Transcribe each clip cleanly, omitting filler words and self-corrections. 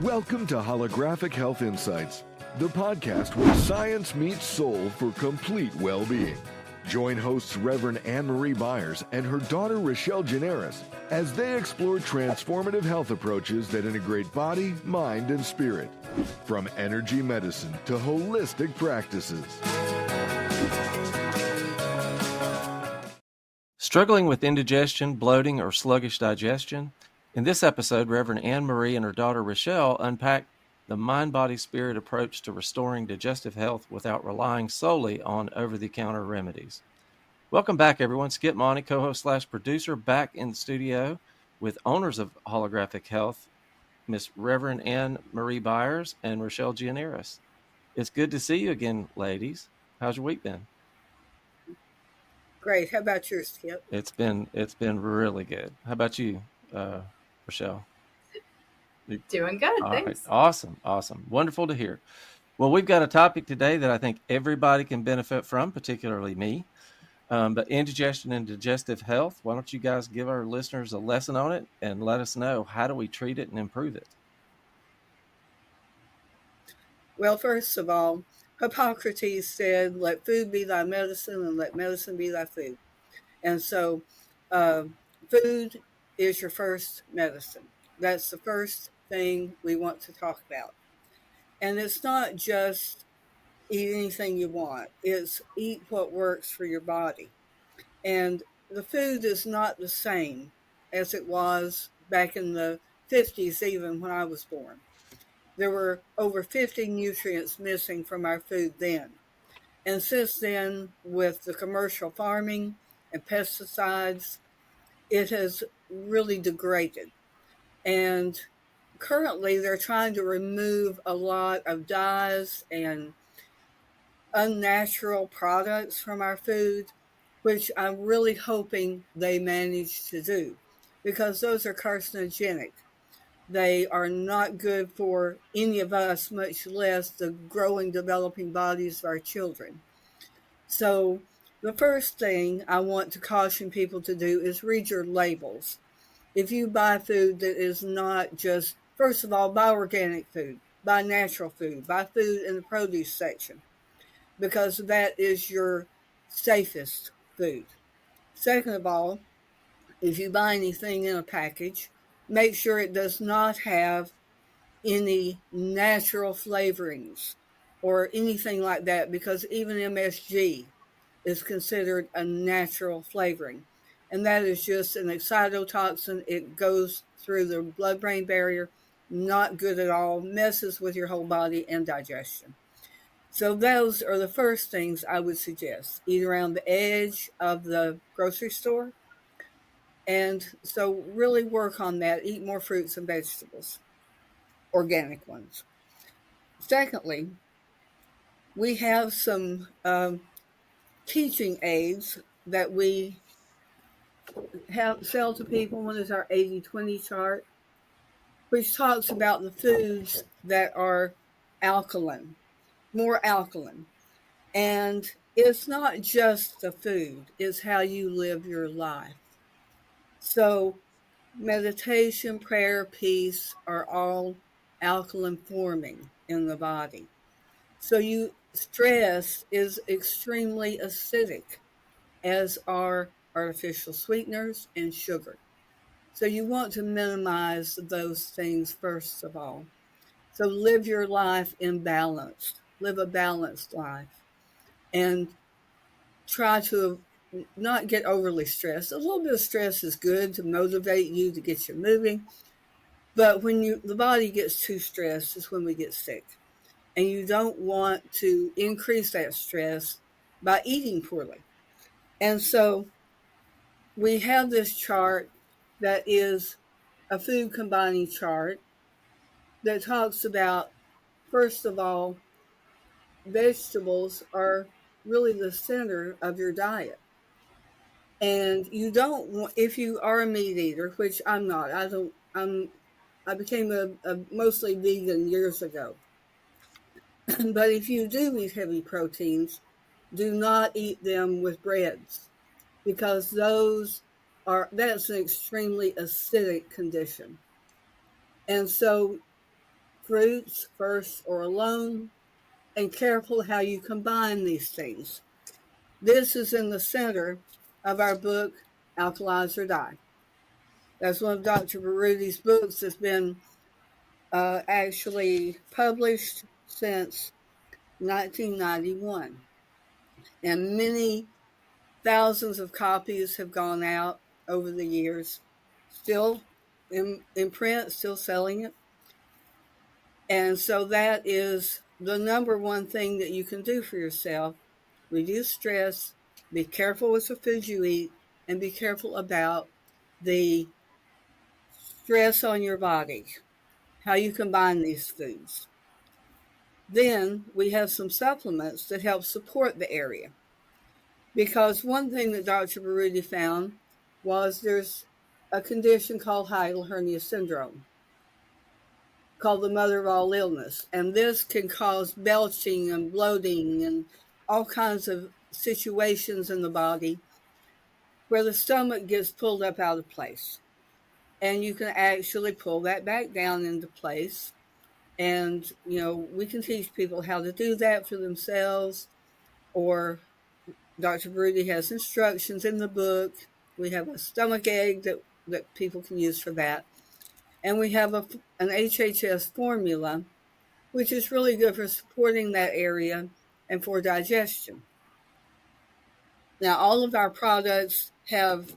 Welcome to Holographic Health Insights, the podcast where science meets soul for complete well-being. Join hosts Reverend Anne-Marie Byers and her daughter Rachelle as they explore transformative health approaches that integrate body, mind, and spirit, from energy medicine to holistic practices. Struggling with indigestion, bloating, or sluggish digestion? In this episode, Reverend Anne-Marie and her daughter Rachelle unpack the mind-body-spirit approach to restoring digestive health without relying solely on over-the-counter remedies. Welcome back, everyone. Skip Monty, co-host / producer, back in the studio with owners of Holographic Health, Miss Reverend Anne-Marie Byers and Rachelle Gianeris. It's good to see you again, ladies. How's your week been? Great. How about yours, Skip? It's been really good. How about you, Rachelle? Doing good, thanks. Right. Awesome. Wonderful to hear. Well, we've got a topic today that I think everybody can benefit from, particularly me, but indigestion and digestive health. Why don't you guys give our listeners a lesson on it and let us know, how do we treat it and improve it? Well, first of all, Hippocrates said, let food be thy medicine and let medicine be thy food. And so food is your first medicine. That's the first thing we want to talk about. And it's not just eat anything you want. It's eat what works for your body. And the food is not the same as it was back in the 50s, even when I was born. There were over 50 nutrients missing from our food then. And since then, with the commercial farming and pesticides, it has really degraded. And currently, they're trying to remove a lot of dyes and unnatural products from our food, which I'm really hoping they manage to do, because those are carcinogenic. They are not good for any of us, much less the growing, developing bodies of our children. So the first thing I want to caution people to do is read your labels. If you buy food that is not just, first of all, buy organic food, buy natural food, buy food in the produce section, because that is your safest food. Second of all, if you buy anything in a package, make sure it does not have any natural flavorings or anything like that, because even MSG is considered a natural flavoring. And that is just an excitotoxin. It goes through the blood-brain barrier, not good at all, messes with your whole body and digestion. So those are the first things I would suggest. Eat around the edge of the grocery store. And so really work on that. Eat more fruits and vegetables, organic ones. Secondly, we have some teaching aids that we sell to people. One is our 80-20 chart, which talks about the foods that are alkaline, more alkaline. And it's not just the food, it's how you live your life. So meditation, prayer, peace are all alkaline forming in the body. So stress is extremely acidic, as are artificial sweeteners and sugar. So you want to minimize those things first of all. So live your life in balance. Live a balanced life. And try to not get overly stressed. A little bit of stress is good to motivate you, to get you moving. But when the body gets too stressed is when we get sick. And you don't want to increase that stress by eating poorly. And so we have this chart that is a food combining chart that talks about, first of all, vegetables are really the center of your diet. And you don't want, if you are a meat eater, which I'm not, I became a mostly vegan years ago. But if you do eat heavy proteins, do not eat them with breads, because that's an extremely acidic condition. And so fruits first or alone, and careful how you combine these things. This is in the center of our book, Alkalize or Die. That's one of Dr. Barudi's books that's been actually published since 1991. And many thousands of copies have gone out over the years, still in print, still selling it. And so that is the number one thing that you can do for yourself. Reduce stress, be careful with the food you eat, and be careful about the stress on your body, how you combine these foods. Then we have some supplements that help support the area. Because one thing that Dr. Barudi found was there's a condition called hiatal hernia syndrome, called the mother of all illness. And this can cause belching and bloating and all kinds of situations in the body where the stomach gets pulled up out of place. And you can actually pull that back down into place. And, we can teach people how to do that for themselves, or Dr. Brody has instructions in the book. We have a stomach egg that people can use for that. And we have an HHS formula, which is really good for supporting that area and for digestion. Now, all of our products have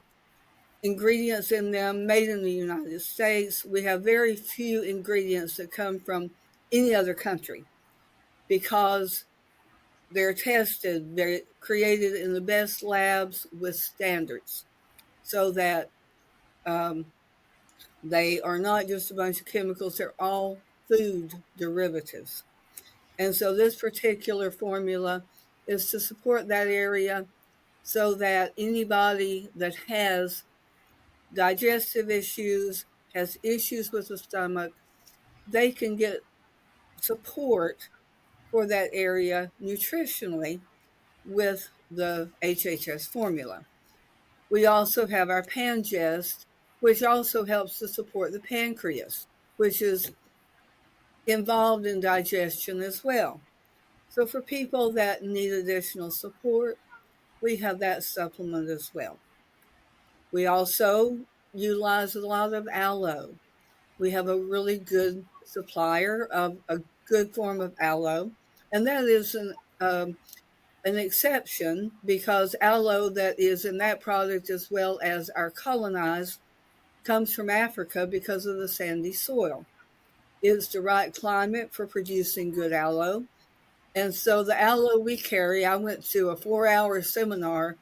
ingredients in them made in the United States. We have very few ingredients that come from any other country because they're tested, they're created in the best labs with standards so that they are not just a bunch of chemicals, they're all food derivatives. And so this particular formula is to support that area so that anybody that has digestive issues, has issues with the stomach, they can get support for that area nutritionally with the HHS formula. We also have our Pangest, which also helps to support the pancreas, which is involved in digestion as well. So for people that need additional support, we have that supplement as well. We also utilize a lot of aloe. We have a really good supplier of a good form of aloe, and that is an exception because aloe that is in that product as well as our colonized comes from Africa because of the sandy soil. It's the right climate for producing good aloe. And so the aloe we carry, I went to a 4-hour seminar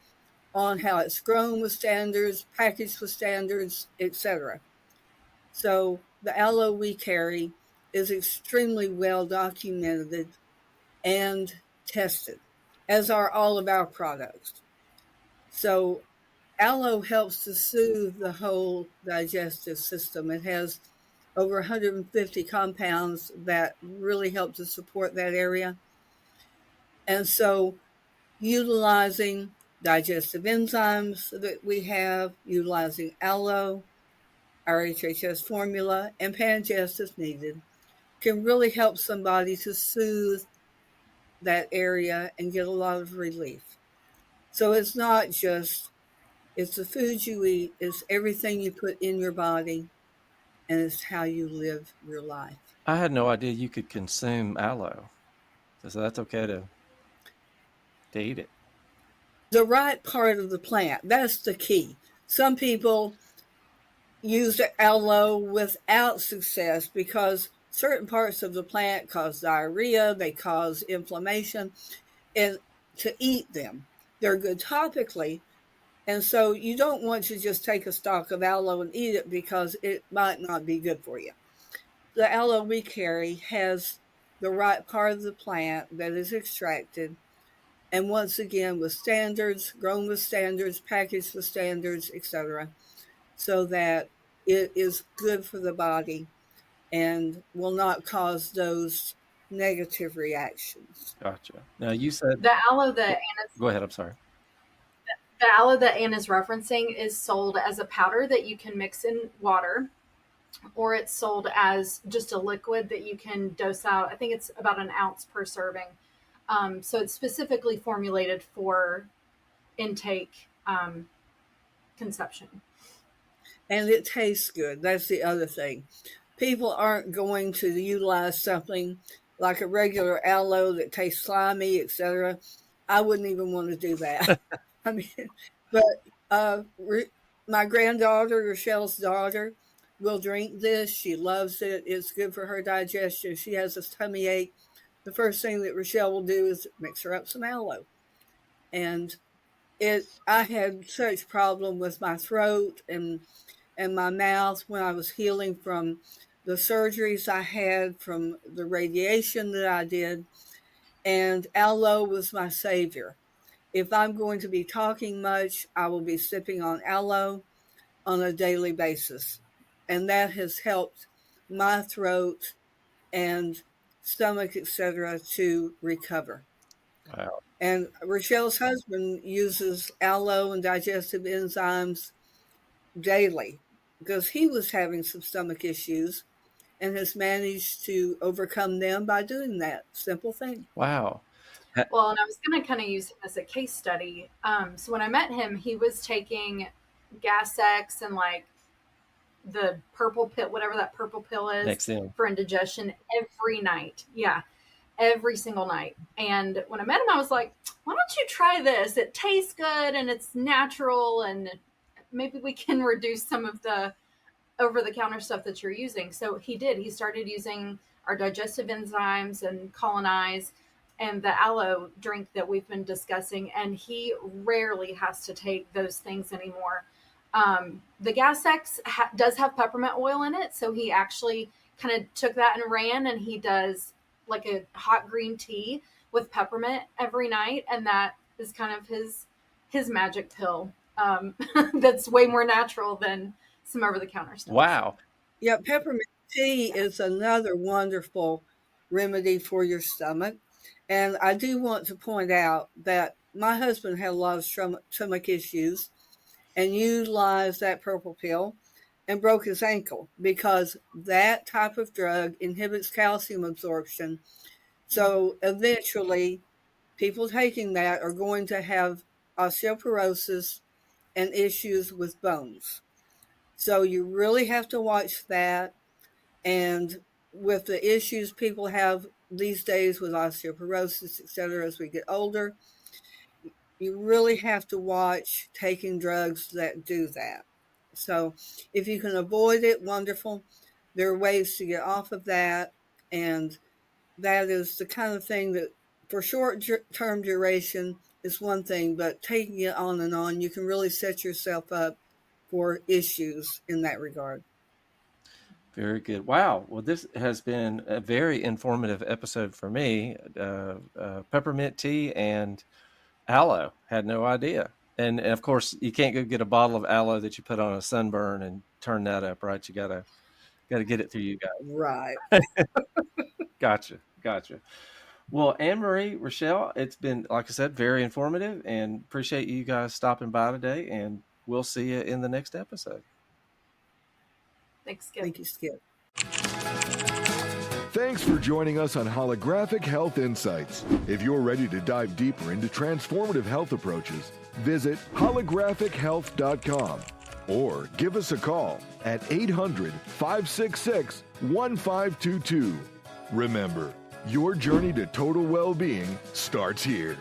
on how it's grown with standards, packaged with standards, etc. So the aloe we carry is extremely well documented and tested, as are all of our products. So aloe helps to soothe the whole digestive system. It has over 150 compounds that really help to support that area. And so utilizing digestive enzymes that we have, utilizing aloe, our HHS formula, and Pangest if needed, can really help somebody to soothe that area and get a lot of relief. So it's not just, it's the food you eat, it's everything you put in your body, and it's how you live your life. I had no idea you could consume aloe. So that's okay to eat it. The right part of the plant, that's the key. Some people use aloe without success because certain parts of the plant cause diarrhea, they cause inflammation, and to eat them. They're good topically, and so you don't want to just take a stalk of aloe and eat it because it might not be good for you. The aloe we carry has the right part of the plant that is extracted, and once again with standards, grown with standards, packaged with standards, etc., so that it is good for the body and will not cause those negative reactions. Gotcha. Now you said The aloe that Anna's go ahead. I'm sorry. the aloe that Anna's referencing is sold as a powder that you can mix in water. or it's sold as just a liquid that you can dose out. I think it's about an ounce per serving. So it's specifically formulated for intake consumption. And it tastes good. That's the other thing. People aren't going to utilize something like a regular aloe that tastes slimy, etc. I wouldn't even want to do that. I mean, but my granddaughter, Rachelle's daughter, will drink this. She loves it. It's good for her digestion. She has a tummy ache. The first thing that Rachelle will do is mix her up some aloe. And I had such problem with my throat and my mouth when I was healing from the surgeries I had, from the radiation that I did. And aloe was my savior. If I'm going to be talking much, I will be sipping on aloe on a daily basis. And that has helped my throat and stomach, etc., to recover. Wow. And Rachelle's husband uses aloe and digestive enzymes daily because he was having some stomach issues and has managed to overcome them by doing that simple thing. Wow. Well, and I was going to kind of use him as a case study. So when I met him, he was taking Gas X and like the purple pill, whatever that purple pill is, for indigestion every night. Yeah, every single night. And when I met him, I was like, why don't you try this? It tastes good and it's natural, and maybe we can reduce some of the over-the-counter stuff that you're using. So he did. He started using our digestive enzymes and colonize and the aloe drink that we've been discussing, and he rarely has to take those things anymore. The Gas X does have peppermint oil in it, so he actually kind of took that and ran, and he does like a hot green tea with peppermint every night, and that is kind of his magic pill. That's way more natural than some over-the-counter stuff. Wow. Yeah, peppermint tea is another wonderful remedy for your stomach. And I do want to point out that my husband had a lot of stomach issues and utilized that purple pill and broke his ankle because that type of drug inhibits calcium absorption. So eventually, people taking that are going to have osteoporosis and issues with bones. So you really have to watch that. And with the issues people have these days with osteoporosis, etc., as we get older, you really have to watch taking drugs that do that. So if you can avoid it, wonderful. There are ways to get off of that. And that is the kind of thing that for short-term duration is one thing, but taking it on and on, you can really set yourself up for issues in that regard. Very good. Wow. Well, this has been a very informative episode for me. Peppermint tea and aloe. Had no idea. And of course, you can't go get a bottle of aloe that you put on a sunburn and turn that up, right? You gotta get it through you guys. Right. Gotcha. Well, Anne-Marie, Rachelle, it's been, like I said, very informative, and appreciate you guys stopping by today, and we'll see you in the next episode. Thanks, Skip. Thank you, Skip. Thanks for joining us on Holographic Health Insights. If you're ready to dive deeper into transformative health approaches, visit holographichealth.com or give us a call at 800-566-1522. Remember, your journey to total well-being starts here.